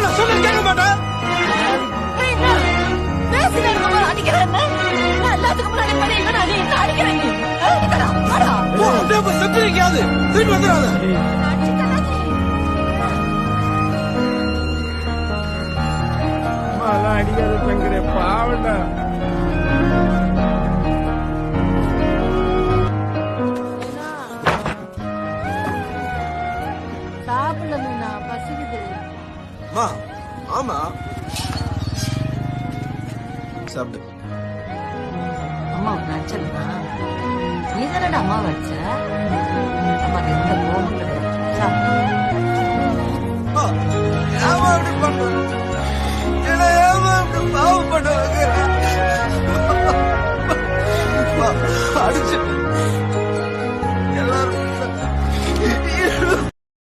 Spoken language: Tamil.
நான் சொல்ல கேட்க மாட்டேன். எல்லாத்துக்கும் முன்னாடி பண்ணிருக்கா நீ அடிக்கிறேன். செத்து நிக்காது திரும்பி வந்துடாத. அடிக்காத சங்கரே பாவண்டா. சாப்பிடல மீனா, பசிக்குது. ஆமா சாப்பிடு. அம்மா நச்சலா நீ தானடா அம்மா வச்ச. அம்மா எந்த கோபம் கிடையாது.